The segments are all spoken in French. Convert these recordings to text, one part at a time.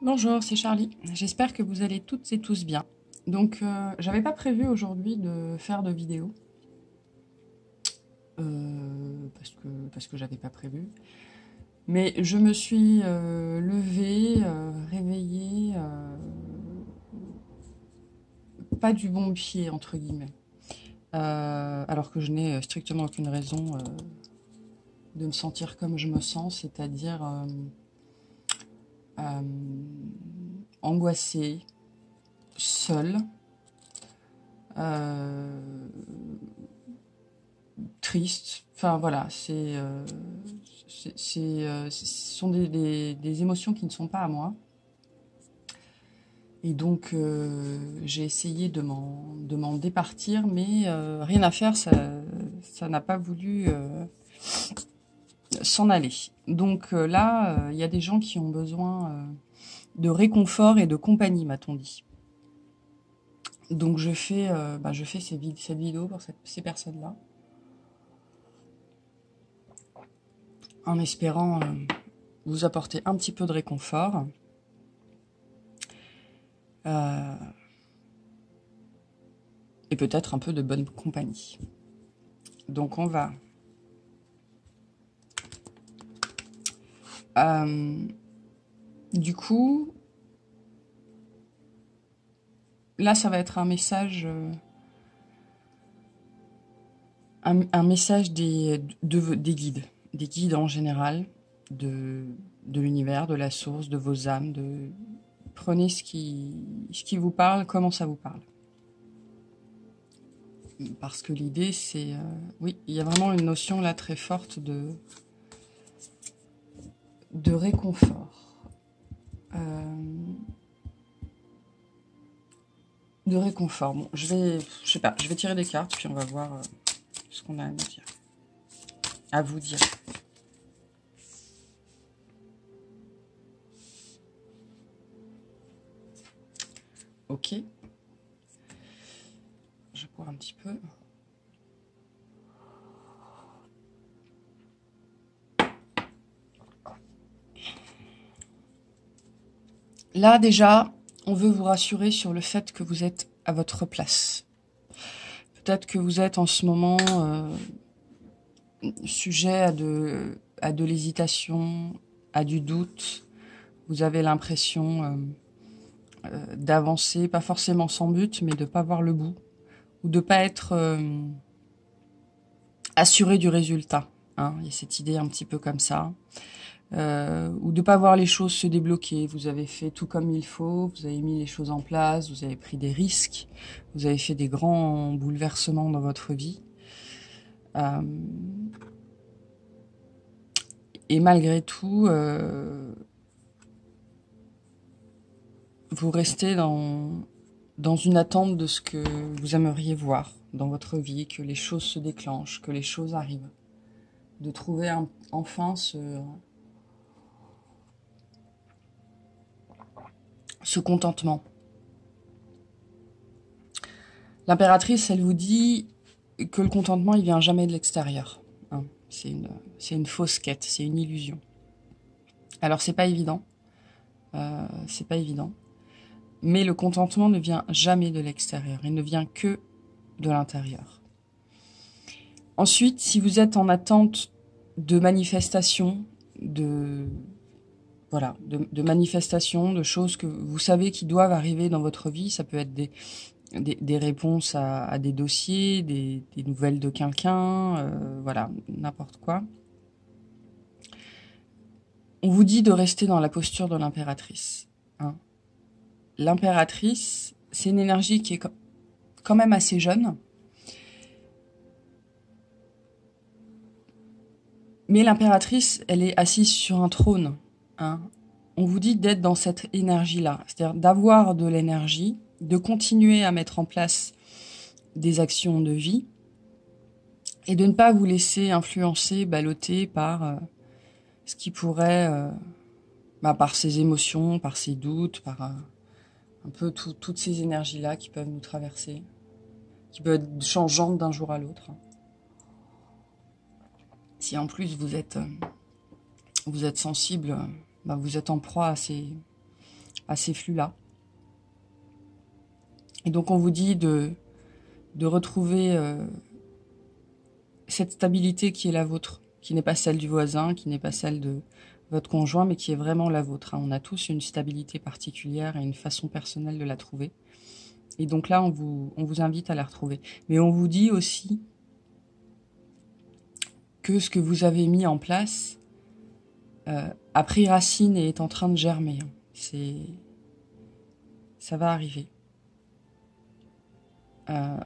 Bonjour, c'est Charlie. J'espère que vous allez toutes et tous bien. Donc, j'avais pas prévu aujourd'hui de faire de vidéo. Parce que j'avais pas prévu. Mais je me suis levée, réveillée, pas du bon pied, entre guillemets. Alors que je n'ai strictement aucune raison de me sentir comme je me sens, c'est-à-dire angoissée, seule, triste. Enfin voilà, ce sont des émotions qui ne sont pas à moi. Et donc j'ai essayé de m'en départir, mais rien à faire, ça n'a pas voulu s'en aller. Donc là, il y a des gens qui ont besoin de réconfort et de compagnie, m'a-t-on dit. Donc je fais cette vidéo pour ces personnes-là, en espérant vous apporter un petit peu de réconfort. Et peut-être un peu de bonne compagnie. Donc on va du coup, là ça va être un message un message des guides en général, de l'univers, de la source, de vos âmes. Prenez ce qui vous parle, comment ça vous parle. Parce que l'idée c'est oui, il y a vraiment une notion là très forte de réconfort, Bon, je sais pas, je vais tirer des cartes puis on va voir ce qu'on a à nous dire, à vous dire. Ok. Je vais boire un petit peu. Là, déjà, on veut vous rassurer sur le fait que vous êtes à votre place. Peut-être que vous êtes en ce moment sujet à de l'hésitation, à du doute. Vous avez l'impression d'avancer, pas forcément sans but, mais de pas voir le bout. Ou de pas être assuré du résultat. Hein. Il y a cette idée un petit peu comme ça. Ou de pas voir les choses se débloquer. Vous avez fait tout comme il faut, vous avez mis les choses en place, vous avez pris des risques, vous avez fait des grands bouleversements dans votre vie. Et malgré tout, vous restez dans une attente de ce que vous aimeriez voir dans votre vie, que les choses se déclenchent, que les choses arrivent. De trouver enfin ce contentement. L'impératrice, elle vous dit que le contentement, il vient jamais de l'extérieur. Hein. C'est une fausse quête, c'est une illusion. Alors, c'est pas évident. C'est pas évident. Mais le contentement ne vient jamais de l'extérieur. Il ne vient que de l'intérieur. Ensuite, si vous êtes en attente de manifestations, de manifestations, de choses que vous savez qui doivent arriver dans votre vie, ça peut être des réponses à des dossiers, des nouvelles de quelqu'un, voilà, n'importe quoi. On vous dit de rester dans la posture de l'impératrice. Hein. L'impératrice, c'est une énergie qui est quand même assez jeune. Mais l'impératrice, elle est assise sur un trône. Hein. On vous dit d'être dans cette énergie-là, c'est-à-dire d'avoir de l'énergie, de continuer à mettre en place des actions de vie et de ne pas vous laisser influencer, balloter par ce qui pourrait, par ses émotions, par ses doutes, par un peu toutes ces énergies-là qui peuvent nous traverser, qui peuvent être changeantes d'un jour à l'autre. Si en plus vous êtes sensible, vous êtes en proie à ces flux-là. Et donc on vous dit de retrouver cette stabilité qui est la vôtre, qui n'est pas celle du voisin, qui n'est pas celle de votre conjoint, mais qui est vraiment la vôtre. On a tous une stabilité particulière et une façon personnelle de la trouver. Et donc là, on vous invite à la retrouver. Mais on vous dit aussi que ce que vous avez mis en place a pris racine et est en train de germer. Ça va arriver.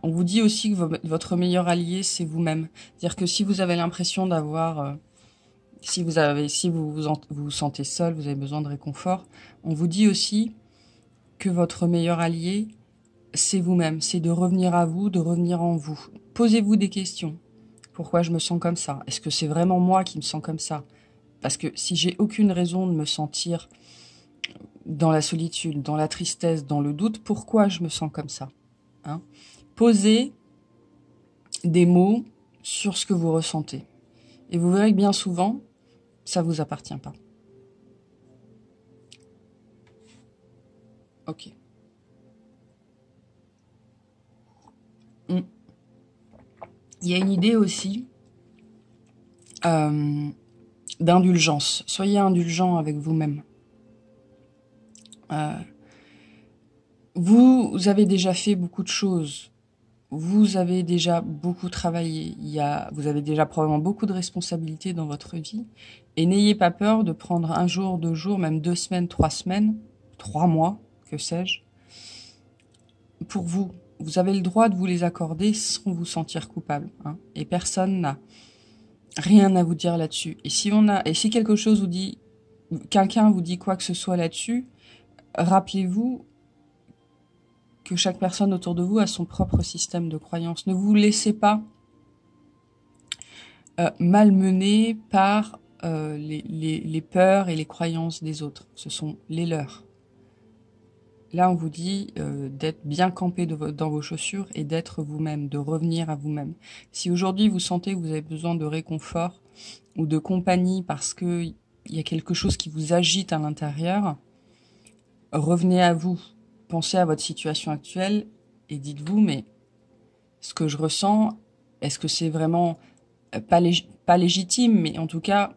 On vous dit aussi que votre meilleur allié, c'est vous-même. C'est-à-dire que si vous avez l'impression d'avoir... si vous vous sentez seul, vous avez besoin de réconfort, on vous dit aussi que votre meilleur allié, c'est vous-même. C'est de revenir à vous, de revenir en vous. Posez-vous des questions. Pourquoi je me sens comme ça? Est-ce que c'est vraiment moi qui me sens comme ça? Parce que si j'ai aucune raison de me sentir dans la solitude, dans la tristesse, dans le doute, pourquoi je me sens comme ça? Hein? Posez des mots sur ce que vous ressentez. Et vous verrez que bien souvent, ça ne vous appartient pas. Ok. Il y a une idée aussi d'indulgence. Soyez indulgent avec vous-même. Vous avez déjà fait beaucoup de choses. Vous avez déjà beaucoup travaillé. Vous avez déjà probablement beaucoup de responsabilités dans votre vie. Et n'ayez pas peur de prendre un jour, 2 jours, même 2 semaines, 3 semaines, 3 mois, que sais-je, pour vous. Vous avez le droit de vous les accorder sans vous sentir coupable. Hein. Et personne n'a rien à vous dire là-dessus. Et si quelque chose vous dit, quelqu'un vous dit quoi que ce soit là-dessus, rappelez-vous que chaque personne autour de vous a son propre système de croyance. Ne vous laissez pas malmener par les peurs et les croyances des autres. Ce sont les leurs. Là, on vous dit d'être bien campé dans vos chaussures et d'être vous-même, de revenir à vous-même. Si aujourd'hui vous sentez que vous avez besoin de réconfort ou de compagnie parce que il y a quelque chose qui vous agite à l'intérieur, revenez à vous. Pensez à votre situation actuelle et dites-vous, mais ce que je ressens, est-ce que c'est vraiment pas légitime, mais en tout cas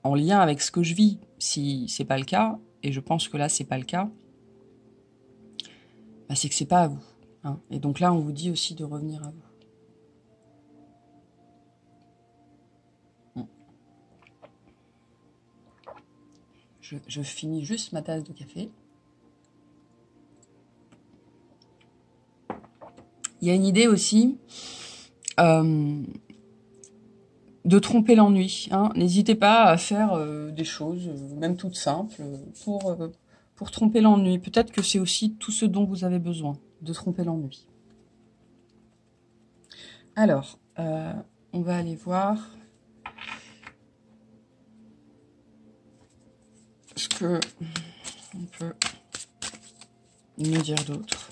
en lien avec ce que je vis? Si c'est pas le cas, et je pense que là c'est pas le cas, bah c'est que c'est pas à vous. Hein. Et donc là on vous dit aussi de revenir à vous. Je finis juste ma tasse de café. Il y a une idée aussi de tromper l'ennui. Hein. N'hésitez pas à faire des choses, même toutes simples, pour tromper l'ennui. Peut-être que c'est aussi tout ce dont vous avez besoin, de tromper l'ennui. Alors, on va aller voir ce que on peut nous dire d'autre.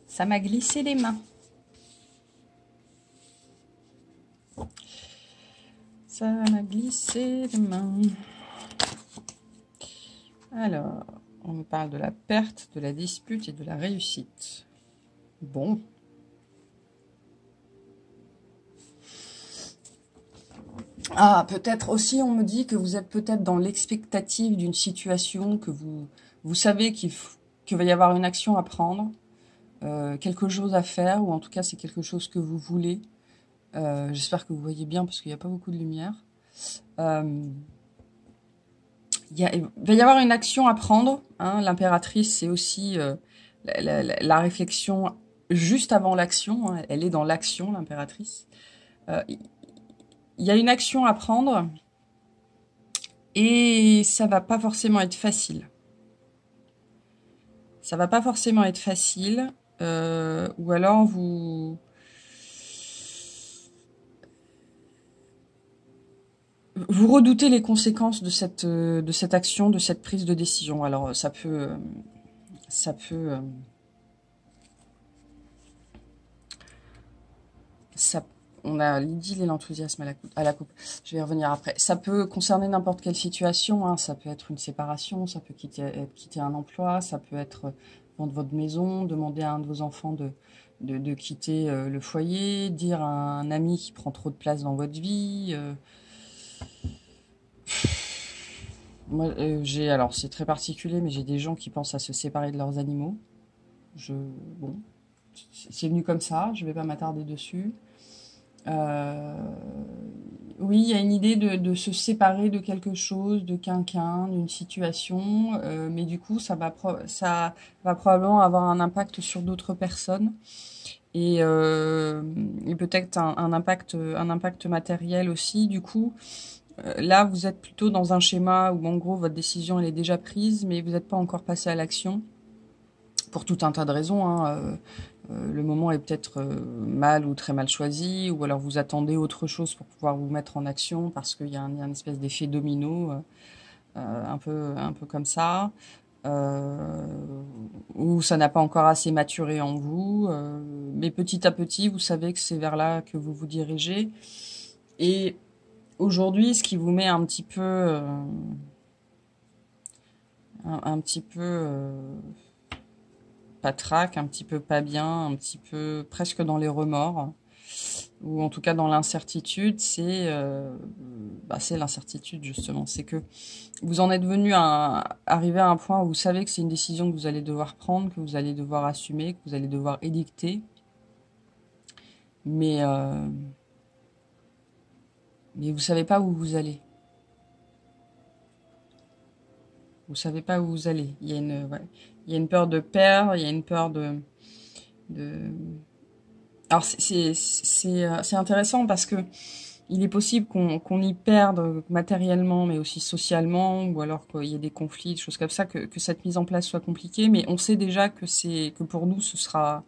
Ça m'a glissé les mains. Ça m'a glissé les mains. Alors, on me parle de la perte, de la dispute et de la réussite. Bon. Ah, peut-être aussi, on me dit que vous êtes peut-être dans l'expectative d'une situation, que vous savez qu'il va y avoir une action à prendre. Quelque chose à faire, ou en tout cas c'est quelque chose que vous voulez. J'espère que vous voyez bien parce qu'il n'y a pas beaucoup de lumière. Il va y avoir une action à prendre. Hein. L'impératrice, c'est aussi la réflexion juste avant l'action. Hein. Elle est dans l'action, l'impératrice. Il y a une action à prendre et ça va pas forcément être facile. Ça va pas forcément être facile. Ou alors vous redoutez les conséquences de cette action, de cette prise de décision. Alors ça peut on a l'idylle et l'enthousiasme à la coupe. Je vais y revenir après. Ça peut concerner n'importe quelle situation, hein. Ça peut être une séparation, ça peut quitter un emploi, ça peut être vendre votre maison, demander à un de vos enfants de quitter le foyer, dire à un ami qui prend trop de place dans votre vie. Moi, alors c'est très particulier, mais j'ai des gens qui pensent à se séparer de leurs animaux. Bon, c'est venu comme ça, je vais pas m'attarder dessus. Oui, il y a une idée de se séparer de quelque chose, de quelqu'un, d'une situation, mais du coup, ça va probablement avoir un impact sur d'autres personnes et peut-être un impact matériel aussi. Du coup, là, vous êtes plutôt dans un schéma où, en gros, votre décision elle est déjà prise, mais vous n'êtes pas encore passé à l'action pour tout un tas de raisons, hein. Le moment est peut-être mal ou très mal choisi, ou alors vous attendez autre chose pour pouvoir vous mettre en action parce qu'il y a une espèce d'effet domino, un peu comme ça, ou ça n'a pas encore assez maturé en vous, mais petit à petit, vous savez que c'est vers là que vous vous dirigez. Et aujourd'hui, ce qui vous met un petit peu, un petit peu patraque, un petit peu pas bien, un petit peu presque dans les remords, ou en tout cas dans l'incertitude, c'est l'incertitude justement. C'est que vous en êtes venu à arriver à un point où vous savez que c'est une décision que vous allez devoir prendre, que vous allez devoir assumer, que vous allez devoir édicter, mais vous savez pas où vous allez. Vous savez pas où vous allez. Il y a une peur de perdre, il y a une peur de... Alors c'est intéressant parce que il est possible qu'on y perde matériellement, mais aussi socialement, ou alors qu'il y ait des conflits, des choses comme ça, que cette mise en place soit compliquée. Mais on sait déjà que pour nous ce sera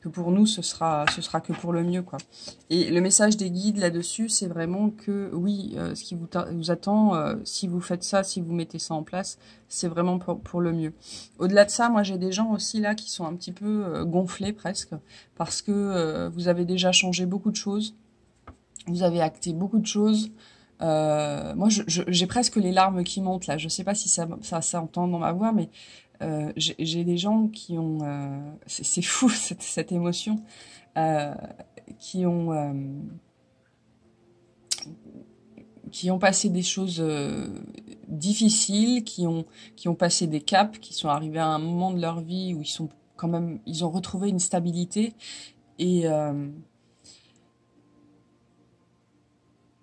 que pour le mieux, quoi. Et le message des guides là-dessus, c'est vraiment que oui, ce qui vous attend, si vous faites ça, si vous mettez ça en place, c'est vraiment pour le mieux. Au-delà de ça, moi j'ai des gens aussi là qui sont un petit peu gonflés presque, parce que vous avez déjà changé beaucoup de choses, vous avez acté beaucoup de choses. Moi, j'ai presque les larmes qui montent là. Je sais pas si ça s'entend dans ma voix, mais j'ai des gens qui ont... c'est fou cette émotion. euh, qui ont euh, qui ont passé des choses difficiles, qui ont passé des caps, qui sont arrivés à un moment de leur vie où ils ont retrouvé une stabilité et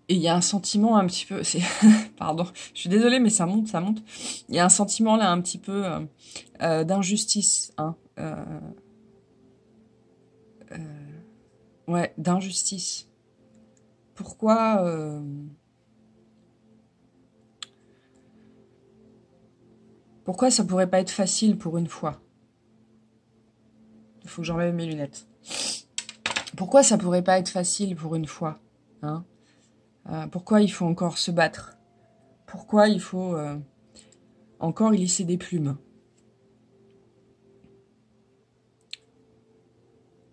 il y a un sentiment un petit peu, pardon, je suis désolée, mais ça monte. Il y a un sentiment là un petit peu d'injustice, hein, ouais, d'injustice. Pourquoi pourquoi ça pourrait pas être facile pour une fois? Il faut que j'enlève mes lunettes. Pourquoi ça pourrait pas être facile pour une fois, hein? Pourquoi il faut encore se battre? Pourquoi il faut encore y laisser des plumes?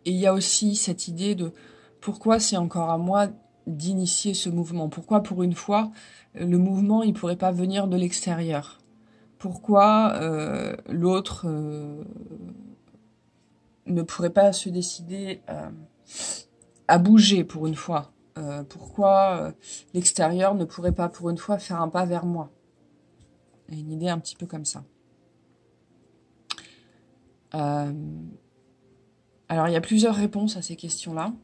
Et il y a aussi cette idée de pourquoi c'est encore à moi d'initier ce mouvement? Pourquoi pour une fois, le mouvement il pourrait pas venir de l'extérieur? Pourquoi l'autre ne pourrait pas se décider à bouger pour une fois? Pourquoi l'extérieur ne pourrait pas pour une fois faire un pas vers moi? Il y a une idée un petit peu comme ça. Alors il y a plusieurs réponses à ces questions-là.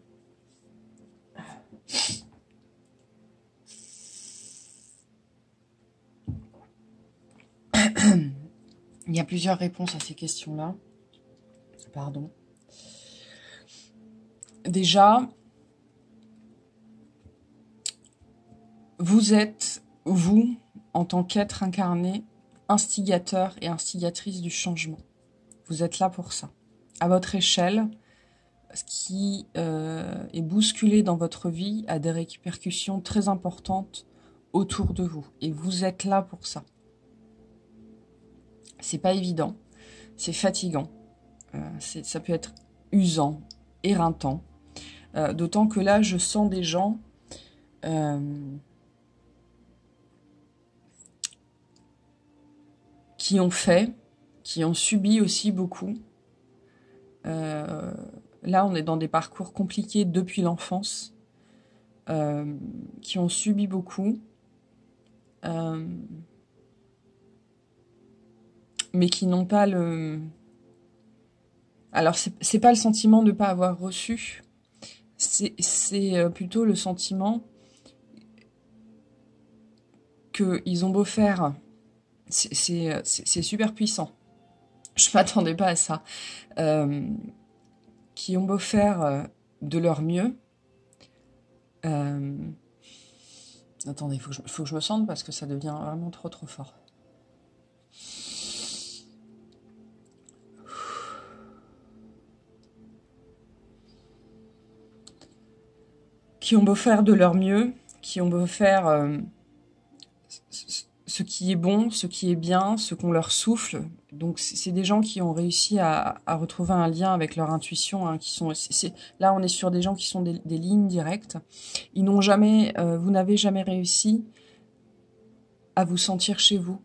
Il y a plusieurs réponses à ces questions-là. Pardon. Déjà, vous êtes, vous, en tant qu'être incarné, instigateur et instigatrice du changement. Vous êtes là pour ça. À votre échelle, ce qui est bousculé dans votre vie a des répercussions très importantes autour de vous. Et vous êtes là pour ça. C'est pas évident. C'est fatigant. Ça peut être usant, éreintant. D'autant que là, je sens des gens qui ont fait, qui ont subi aussi beaucoup. Là, on est dans des parcours compliqués depuis l'enfance, qui ont subi beaucoup, mais qui n'ont pas le... Alors, c'est pas le sentiment de ne pas avoir reçu, c'est plutôt le sentiment qu'ils ont beau faire... C'est super puissant. Je m'attendais pas à ça. Qui ont beau faire de leur mieux. Attendez, il faut que je me sente parce que ça devient vraiment trop fort. Qui ont beau faire de leur mieux, qui ont beau faire ce qui est bon, ce qui est bien, ce qu'on leur souffle. Donc c'est des gens qui ont réussi à retrouver un lien avec leur intuition, hein, qui sont là on est sur des gens qui sont des lignes directes. Ils n'ont jamais, vous n'avez jamais réussi à vous sentir chez vous.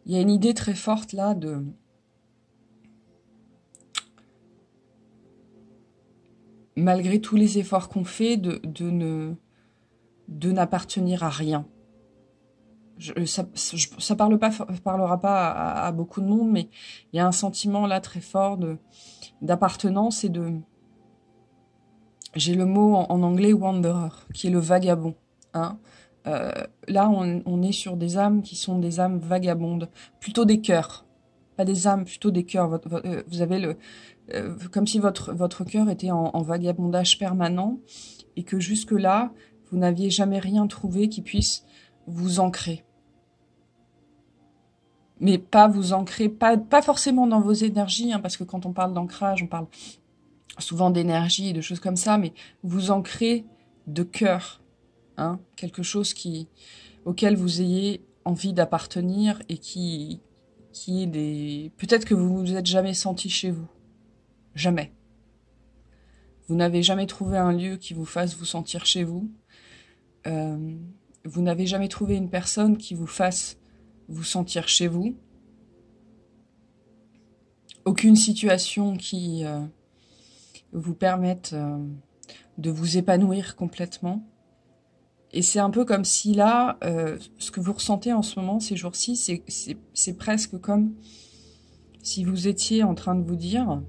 Il y a une idée très forte là de malgré tous les efforts qu'on fait de n'appartenir à rien. Ça parlera pas à beaucoup de monde, mais il y a un sentiment là très fort d'appartenance et de... J'ai le mot en anglais wanderer, qui est le vagabond. Hein. Là, on est sur des âmes qui sont des âmes vagabondes, plutôt des cœurs, pas des âmes, plutôt des cœurs. Vous avez comme si votre cœur était en vagabondage permanent et que jusque-là, vous n'aviez jamais rien trouvé qui puisse vous ancrer. Mais pas vous ancrer, pas forcément dans vos énergies, hein, parce que quand on parle d'ancrage, on parle souvent d'énergie et de choses comme ça, mais vous ancrer de cœur, hein, quelque chose auquel vous ayez envie d'appartenir et qui est des... Peut-être que vous vous êtes jamais senti chez vous. Jamais. Vous n'avez jamais trouvé un lieu qui vous fasse vous sentir chez vous. Vous n'avez jamais trouvé une personne qui vous fasse vous sentir chez vous. Aucune situation qui vous permette de vous épanouir complètement. Et c'est un peu comme si là, ce que vous ressentez en ce moment, ces jours-ci, c'est presque comme si vous étiez en train de vous dire,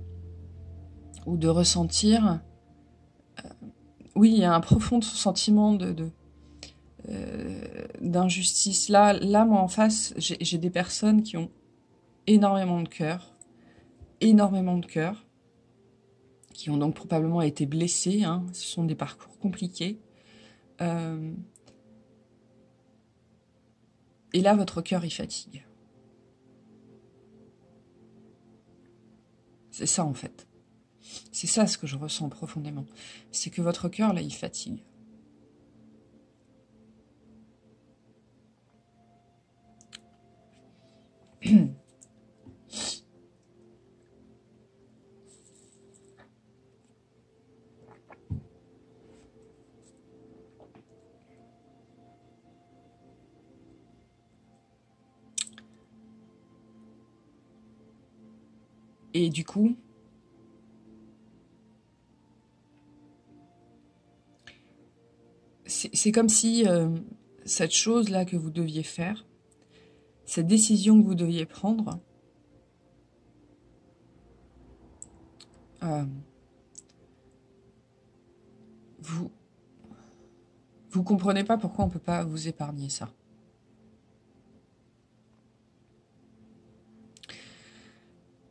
ou de ressentir, oui, il y a un profond sentiment d'injustice. Là, moi en face, j'ai des personnes qui ont énormément de cœur, qui ont donc probablement été blessées, hein. Ce sont des parcours compliqués. Et là, votre cœur, il fatigue. C'est ça, en fait. C'est ça ce que je ressens profondément. C'est que votre cœur, là, il fatigue. Et du coup, c'est comme si cette chose-là que vous deviez faire, cette décision que vous deviez prendre, vous comprenez pas pourquoi on peut pas vous épargner ça.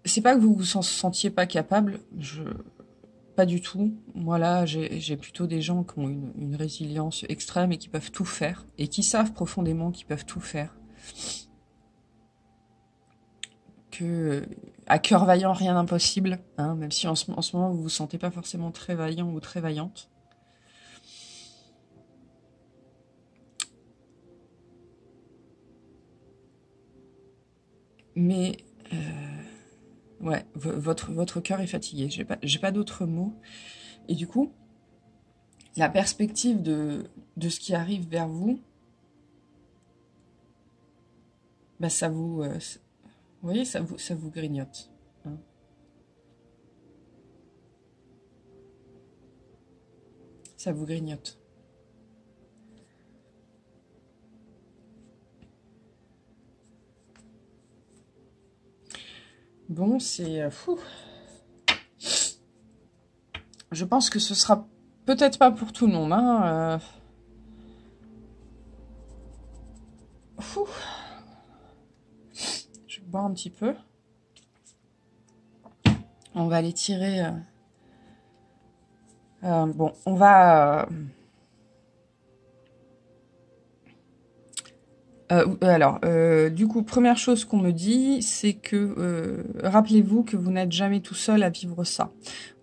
C'est pas que vous vous sentiez pas capable, pas du tout. Moi là, j'ai plutôt des gens qui ont une résilience extrême et qui peuvent tout faire, et qui savent profondément qu'ils peuvent tout faire. Que à cœur vaillant, rien d'impossible, hein, même si en ce moment vous vous sentez pas forcément très vaillant ou très vaillante. Mais ouais, votre cœur est fatigué. J'ai pas d'autres mots. Et du coup, la perspective de ce qui arrive vers vous, bah ça vous, vous voyez, ça vous grignote. Hein. Ça vous grignote. Bon, c'est fou. Je pense que ce sera peut-être pas pour tout le monde. Hein, fou. Je vais boire un petit peu. On va aller tirer. Bon, on va. Du coup, première chose qu'on me dit, c'est que rappelez-vous que vous n'êtes jamais tout seul à vivre ça.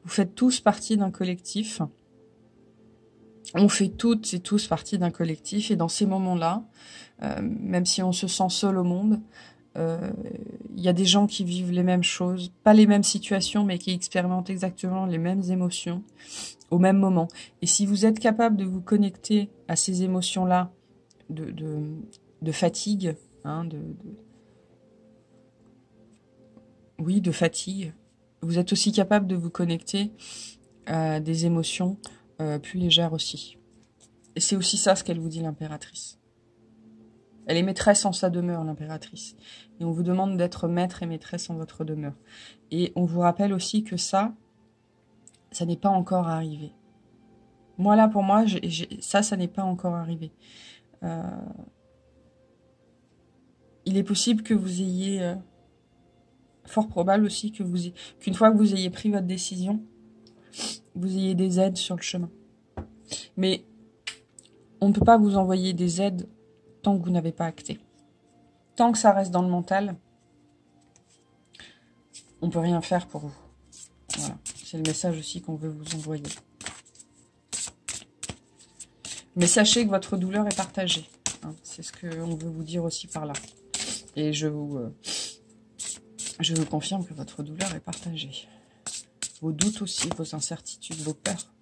Vous faites tous partie d'un collectif. On fait toutes et tous partie d'un collectif. Et dans ces moments-là, même si on se sent seul au monde, il y a des gens qui vivent les mêmes choses, pas les mêmes situations, mais qui expérimentent exactement les mêmes émotions au même moment. Et si vous êtes capable de vous connecter à ces émotions-là, de fatigue, hein, oui, de fatigue, vous êtes aussi capable de vous connecter à des émotions plus légères aussi. Et c'est aussi ça ce qu'elle vous dit, l'impératrice. Elle est maîtresse en sa demeure, l'impératrice. Et on vous demande d'être maître et maîtresse en votre demeure. Et on vous rappelle aussi que ça n'est pas encore arrivé. Moi, là, pour moi, ça n'est pas encore arrivé. Il est possible que vous ayez... fort probable aussi qu'une fois que vous ayez pris votre décision, vous ayez des aides sur le chemin. Mais on ne peut pas vous envoyer des aides tant que vous n'avez pas acté. Tant que ça reste dans le mental, on ne peut rien faire pour vous. Voilà. C'est le message aussi qu'on veut vous envoyer. Mais sachez que votre douleur est partagée. Hein. C'est ce qu'on veut vous dire aussi par là. Et je vous confirme que votre douleur est partagée. Vos doutes aussi, vos incertitudes, vos peurs.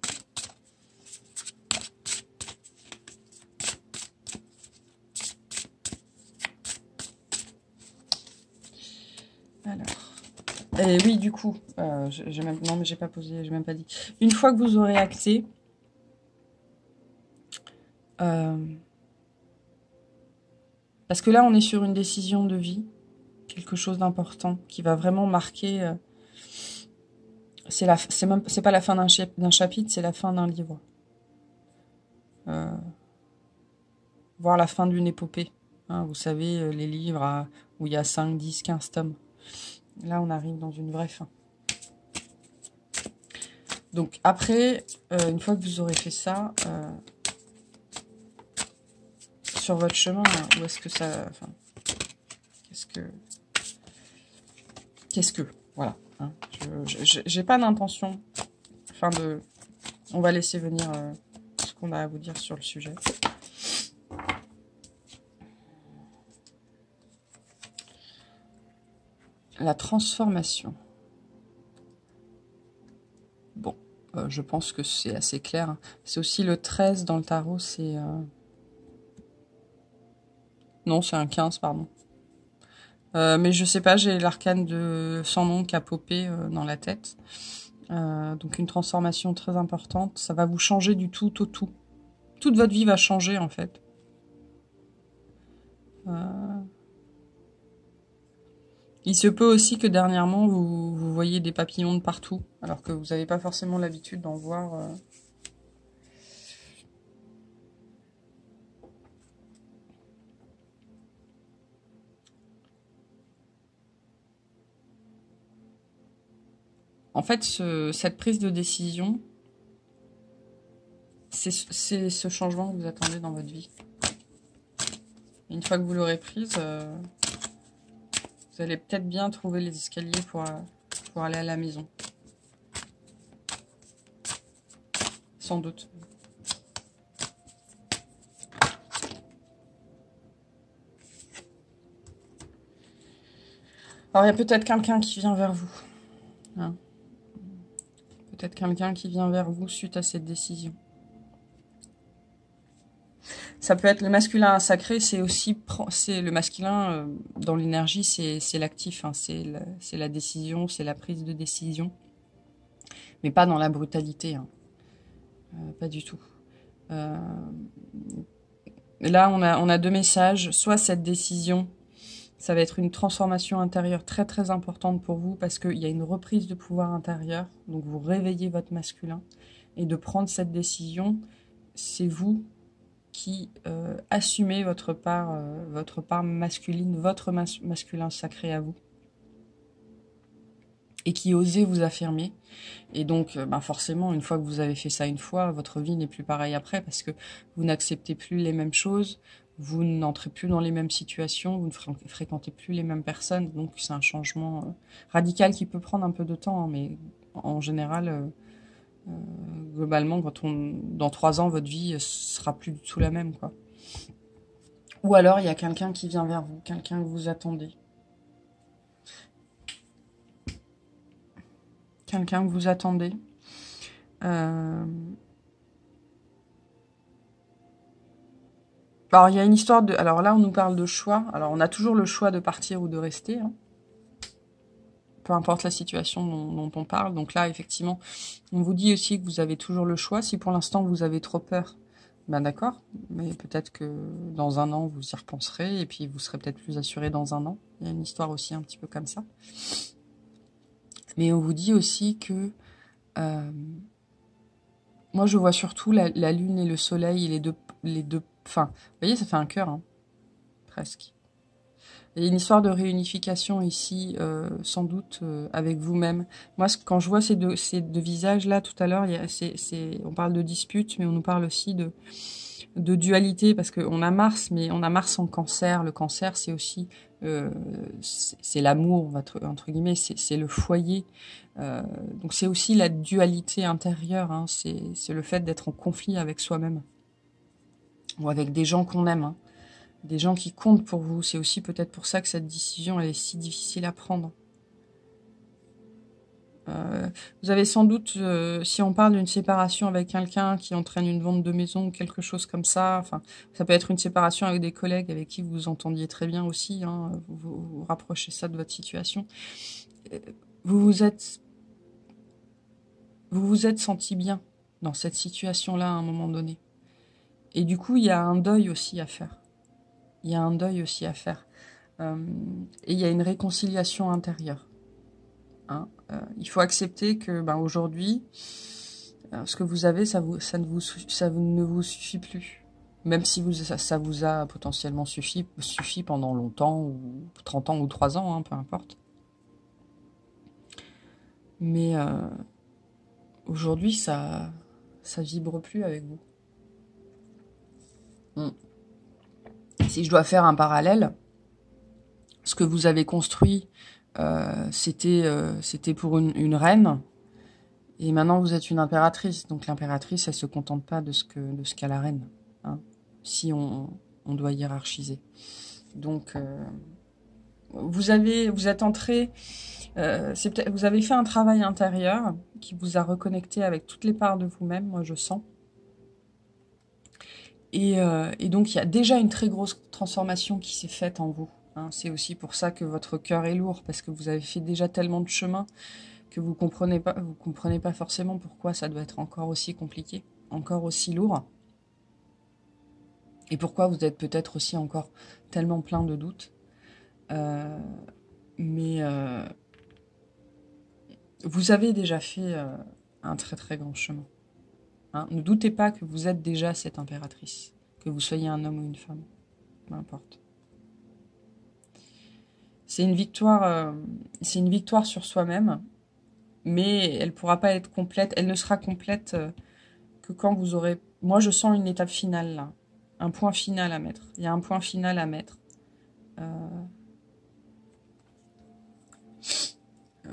Alors, et oui, du coup, non, mais j'ai pas posé, j'ai même pas dit. Une fois que vous aurez acté, parce que là, on est sur une décision de vie, quelque chose d'important qui va vraiment marquer. C'est pas la fin d'un chapitre, c'est la fin d'un livre. Voire la fin d'une épopée. Hein, vous savez, les livres où il y a 5, 10, 15 tomes. Là, on arrive dans une vraie fin. Donc après, une fois que vous aurez fait ça, sur votre chemin, où est-ce que ça... Enfin, qu'est-ce que... Voilà. Hein, j'ai pas d'intention. Enfin, on va laisser venir ce qu'on a à vous dire sur le sujet. La transformation. Bon, je pense que c'est assez clair. C'est aussi le 13 dans le tarot, c'est... Non, c'est un 15, pardon. Mais je sais pas, j'ai l'arcane de sans nom qui a popé dans la tête. Donc une transformation très importante. Ça va vous changer du tout au tout. Toute votre vie va changer, en fait. Il se peut aussi que dernièrement, vous voyez des papillons de partout, alors que vous n'avez pas forcément l'habitude d'en voir. En fait, cette prise de décision, c'est ce changement que vous attendez dans votre vie. Et une fois que vous l'aurez prise, vous allez peut-être bien trouver les escaliers pour aller à la maison. Sans doute. Alors, il y a peut-être quelqu'un qui vient vers vous. Hein. Peut-être quelqu'un qui vient vers vous suite à cette décision. ça peut être le masculin sacré, c'est aussi c'est le masculin dans l'énergie, c'est l'actif, hein, c'est la décision, c'est la prise de décision, mais pas dans la brutalité, hein, pas du tout. Là, on a deux messages. Soit cette décision, ça va être une transformation intérieure très très importante pour vous parce qu'il y a une reprise de pouvoir intérieur. Donc vous réveillez votre masculin. Et de prendre cette décision, c'est vous qui assumez votre part masculine, votre masculin sacré à vous. Et qui osez vous affirmer. Et donc, forcément, une fois que vous avez fait ça une fois, votre vie n'est plus pareille après parce que vous n'acceptez plus les mêmes choses, vous n'entrez plus dans les mêmes situations, vous ne fréquentez plus les mêmes personnes. Donc, c'est un changement radical qui peut prendre un peu de temps, hein, mais en général, globalement, dans 3 ans, votre vie sera plus du tout la même, quoi. Ou alors, il y a quelqu'un qui vient vers vous, quelqu'un que vous attendez. Quelqu'un que vous attendez. Alors, il y a une histoire de... Alors là, on nous parle de choix. Alors, on a toujours le choix de partir ou de rester. Hein. Peu importe la situation dont on parle. Donc là, effectivement, on vous dit aussi que vous avez toujours le choix. Si pour l'instant, vous avez trop peur, ben d'accord. Mais peut-être que dans un an, vous y repenserez. Et puis, vous serez peut-être plus assuré dans un an. Il y a une histoire aussi un petit peu comme ça. Mais on vous dit aussi que... moi, je vois surtout la lune et le soleil et les deux. Enfin, vous voyez, ça fait un cœur, hein, presque. Il y a une histoire de réunification ici, sans doute, avec vous-même. Moi, quand je vois ces deux visages-là, tout à l'heure, on parle de dispute, mais on nous parle aussi de dualité, parce qu'on a Mars, mais on a Mars en cancer. Le cancer, c'est aussi... c'est l'amour, entre guillemets, c'est le foyer. Donc c'est aussi la dualité intérieure, hein, c'est le fait d'être en conflit avec soi-même. Ou avec des gens qu'on aime, hein, des gens qui comptent pour vous. C'est aussi peut-être pour ça que cette décision, elle est si difficile à prendre. Vous avez sans doute, si on parle d'une séparation avec quelqu'un qui entraîne une vente de maison ou quelque chose comme ça, enfin, ça peut être une séparation avec des collègues avec qui vous vous entendiez très bien aussi, hein, vous rapprochez ça de votre situation. Vous vous êtes senti bien dans cette situation-là à un moment donné. Et du coup, il y a un deuil aussi à faire. Et il y a une réconciliation intérieure. Hein, il faut accepter que aujourd'hui, ce que vous avez, ça ne vous suffit plus. Même si ça vous a potentiellement suffi pendant longtemps, ou 30 ans, ou 3 ans, hein, peu importe. Mais aujourd'hui, ça vibre plus avec vous. Si je dois faire un parallèle, ce que vous avez construit, c'était pour une reine, et maintenant vous êtes une impératrice. Donc l'impératrice, elle se contente pas de ce qu'a la reine, hein, si on doit hiérarchiser. Donc vous êtes entré, vous avez fait un travail intérieur qui vous a reconnecté avec toutes les parts de vous-même, moi je sens. Et donc, il y a déjà une très grosse transformation qui s'est faite en vous. Hein. C'est aussi pour ça que votre cœur est lourd, parce que vous avez fait déjà tellement de chemin que vous comprenez pas forcément pourquoi ça doit être encore aussi compliqué, encore aussi lourd. Et pourquoi vous êtes peut-être aussi encore tellement plein de doutes. Mais vous avez déjà fait un très très grand chemin. Hein, ne doutez pas que vous êtes déjà cette impératrice, que vous soyez un homme ou une femme, peu importe. C'est une victoire sur soi-même, mais elle pourra pas être complète. Elle ne sera complète que quand vous aurez... Moi, je sens une étape finale là, un point final à mettre. Il y a un point final à mettre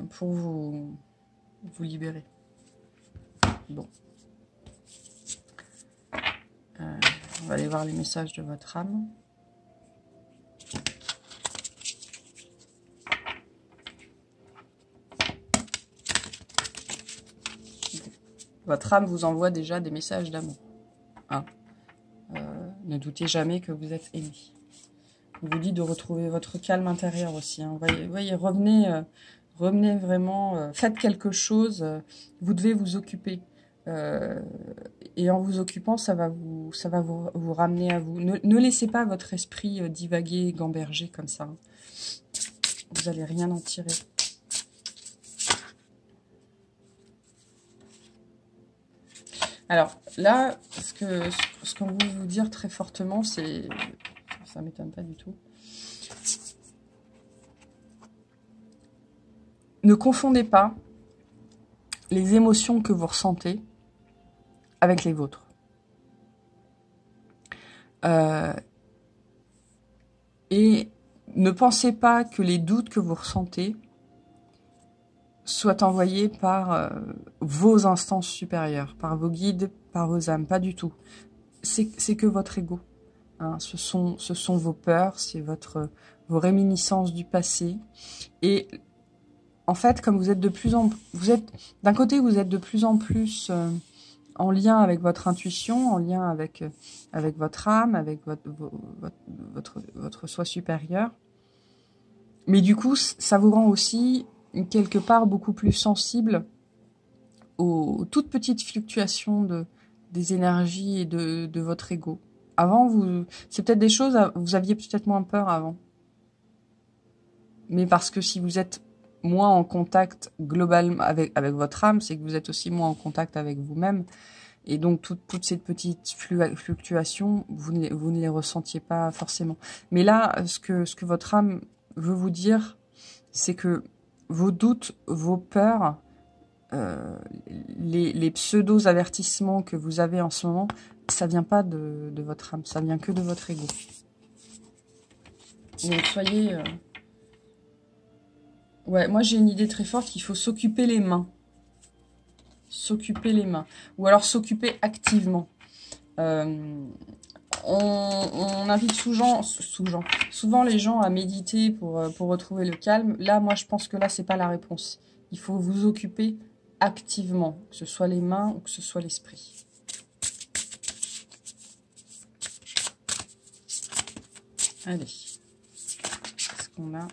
pour vous libérer. Bon. On va aller voir les messages de votre âme. Votre âme vous envoie déjà des messages d'amour. Hein. Ne doutez jamais que vous êtes aimé. On vous dit de retrouver votre calme intérieur aussi. Hein. Voyez, revenez vraiment, faites quelque chose. Vous devez vous occuper. Et en vous occupant, ça va vous ramener à vous. Ne laissez pas votre esprit divaguer, gamberger comme ça. Vous n'allez rien en tirer. Alors là, ce qu'on veut vous dire très fortement, c'est... Ça ne m'étonne pas du tout. Ne confondez pas les émotions que vous ressentez avec les vôtres. Et ne pensez pas que les doutes que vous ressentez soient envoyés par vos instances supérieures, par vos guides, par vos âmes. Pas du tout. C'est que votre ego. Hein. Ce sont vos peurs, c'est vos réminiscences du passé. Et en fait, comme vous êtes d'un côté, vous êtes de plus en plus en lien avec votre intuition, en lien avec votre âme, avec votre soi supérieur. Mais du coup, ça vous rend aussi, quelque part, beaucoup plus sensible aux toutes petites fluctuations des énergies et de votre ego. Avant, c'est peut-être des choses, vous aviez peut-être moins peur avant. Mais parce que si vous êtes moins en contact globalement avec votre âme, c'est que vous êtes aussi moins en contact avec vous-même. Et donc, toutes ces petites fluctuations, vous ne les ressentiez pas forcément. Mais là, ce que votre âme veut vous dire, c'est que vos doutes, vos peurs, les pseudo-avertissements que vous avez en ce moment, ça vient pas de votre âme, ça vient que de votre ego. Donc, soyez... Ouais, moi j'ai une idée très forte qu'il faut s'occuper les mains. S'occuper les mains. Ou alors s'occuper activement. On invite souvent les gens à méditer pour retrouver le calme. Là, moi je pense que là, c'est pas la réponse. Il faut vous occuper activement, que ce soit les mains ou que ce soit l'esprit. Allez. Est-ce qu'on a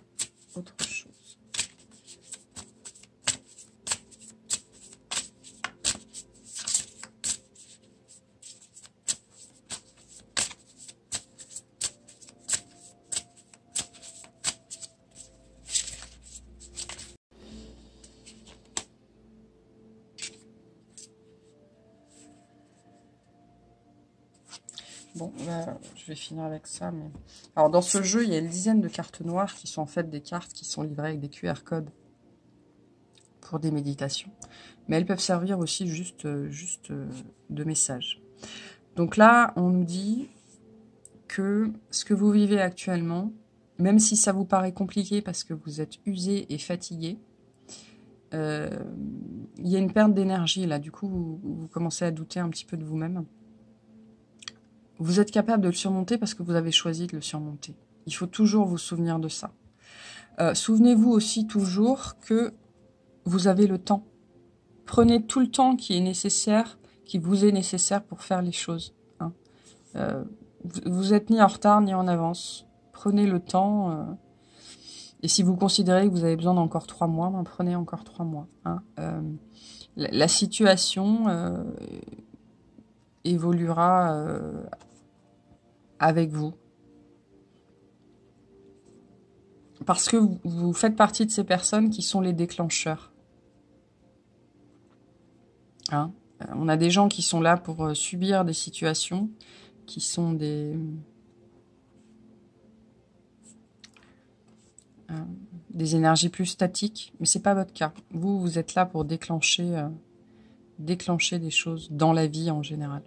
autre chose ? Bon, là, je vais finir avec ça. Mais... Alors, dans ce jeu, il y a une dizaine de cartes noires qui sont en fait des cartes qui sont livrées avec des QR codes pour des méditations. Mais elles peuvent servir aussi juste de message. Donc là, on nous dit que ce que vous vivez actuellement, même si ça vous paraît compliqué parce que vous êtes usé et fatigué, il y a une perte d'énergie là. Du coup, vous commencez à douter un petit peu de vous-même. Vous êtes capable de le surmonter parce que vous avez choisi de le surmonter. Il faut toujours vous souvenir de ça. Souvenez-vous aussi toujours que vous avez le temps. Prenez tout le temps qui est nécessaire, qui vous est nécessaire pour faire les choses. Hein. Vous êtes ni en retard ni en avance. Prenez le temps. Et si vous considérez que vous avez besoin d'encore 3 mois, ben prenez encore 3 mois. Hein. La situation évoluera avec vous. Parce que vous faites partie de ces personnes qui sont les déclencheurs. Hein? On a des gens qui sont là pour subir des situations, qui sont des énergies plus statiques, mais c'est pas votre cas. Vous êtes là pour déclencher des choses dans la vie en général.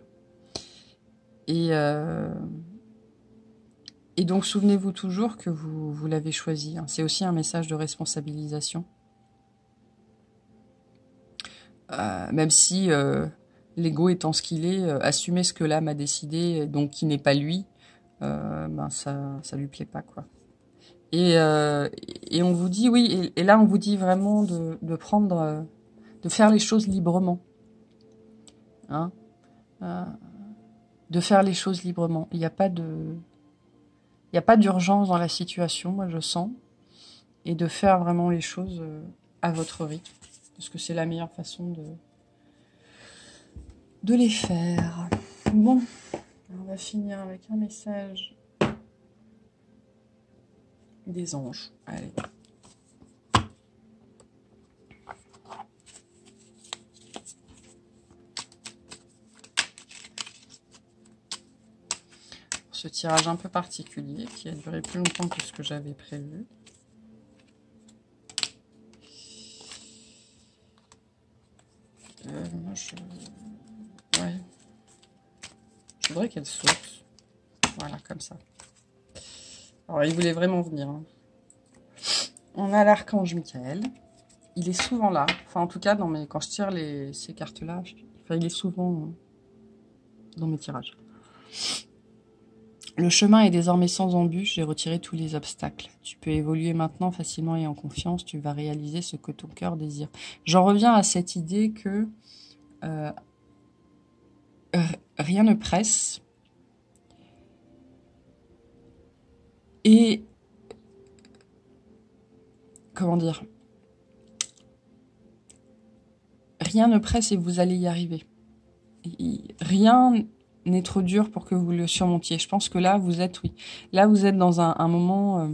Et donc, souvenez-vous toujours que vous l'avez choisi. Hein. C'est aussi un message de responsabilisation. Même si l'ego étant ce qu'il est, assumer ce que l'âme a décidé, donc qui n'est pas lui, ben ça lui plaît pas, quoi. Et on vous dit, oui, et là on vous dit vraiment de prendre, de faire les choses librement. Hein. de faire les choses librement. Il n'y a pas d'urgence dans la situation, moi je sens, et de faire vraiment les choses à votre rythme, parce que c'est la meilleure façon de les faire. Bon, on va finir avec un message des anges. Allez. Pour ce tirage un peu particulier, qui a duré plus longtemps que ce que j'avais prévu. Moi, ouais. Je voudrais qu'elle saute. Voilà, comme ça. Alors, il voulait vraiment venir. Hein. On a l'archange Michael. Il est souvent là. Enfin, en tout cas, quand je tire ces cartes-là, il est souvent dans mes tirages. Le chemin est désormais sans embûche. J'ai retiré tous les obstacles. Tu peux évoluer maintenant facilement et en confiance. Tu vas réaliser ce que ton cœur désire. J'en reviens à cette idée que rien ne presse. Et comment dire, rien ne presse et vous allez y arriver. Rien n'est trop dur pour que vous le surmontiez. Je pense que là, vous êtes dans un moment,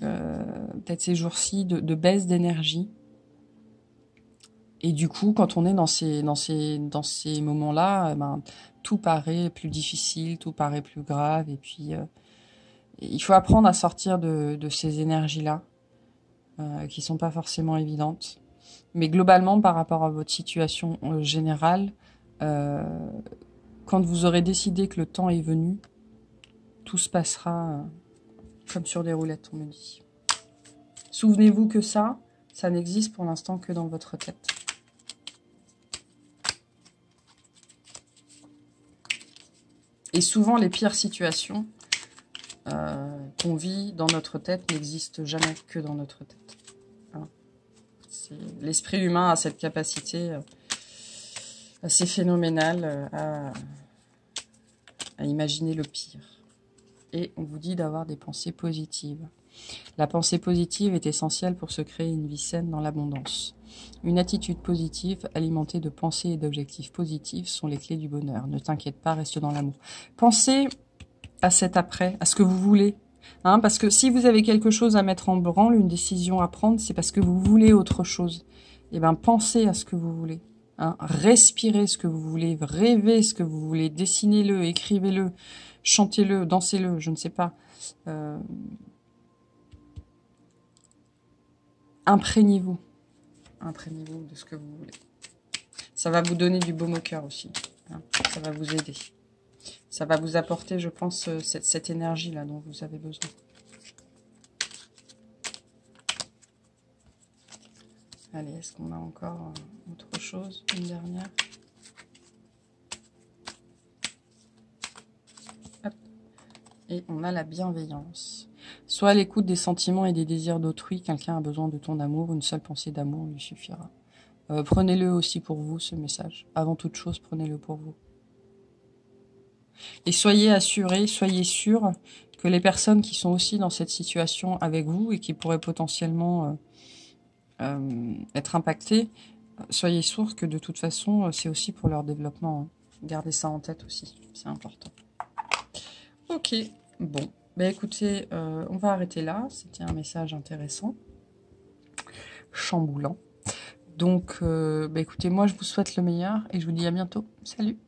peut-être ces jours-ci, de baisse d'énergie. Et du coup, quand on est dans ces moments-là, tout paraît plus difficile, tout paraît plus grave. Et puis, il faut apprendre à sortir de ces énergies-là, qui sont pas forcément évidentes. Mais globalement, par rapport à votre situation générale, quand vous aurez décidé que le temps est venu, tout se passera comme sur des roulettes, on me dit. Souvenez-vous que ça n'existe pour l'instant que dans votre tête. Et souvent, les pires situations qu'on vit dans notre tête n'existent jamais que dans notre tête. Hein. L'esprit humain a cette capacité assez phénoménale à imaginer le pire. Et on vous dit d'avoir des pensées positives. La pensée positive est essentielle pour se créer une vie saine dans l'abondance. Une attitude positive, alimentée de pensées et d'objectifs positifs, sont les clés du bonheur. Ne t'inquiète pas, reste dans l'amour. Pensez à cet après, à ce que vous voulez. Hein, parce que si vous avez quelque chose à mettre en branle, une décision à prendre, c'est parce que vous voulez autre chose. Eh bien, pensez à ce que vous voulez. Hein, respirez ce que vous voulez, rêvez ce que vous voulez, dessinez-le, écrivez-le, chantez-le, dansez-le, je ne sais pas. Imprégnez-vous. Imprégnez-vous de ce que vous voulez. Ça va vous donner du baume au cœur aussi. Hein, ça va vous aider. Ça va vous apporter, je pense, cette énergie-là dont vous avez besoin. Allez, est-ce qu'on a encore autre chose? Une dernière. Hop. Et on a la bienveillance. Sois à l'écoute des sentiments et des désirs d'autrui. Quelqu'un a besoin de ton amour. Une seule pensée d'amour lui suffira. Prenez-le aussi pour vous, ce message. Avant toute chose, prenez-le pour vous. Et soyez assurés, soyez sûrs que les personnes qui sont aussi dans cette situation avec vous et qui pourraient potentiellement être impactées, soyez sûrs que de toute façon, c'est aussi pour leur développement. Hein. Gardez ça en tête aussi, c'est important. Ok, bon. Ben écoutez, on va arrêter là. C'était un message intéressant, chamboulant. Donc, ben écoutez, moi je vous souhaite le meilleur et je vous dis à bientôt. Salut!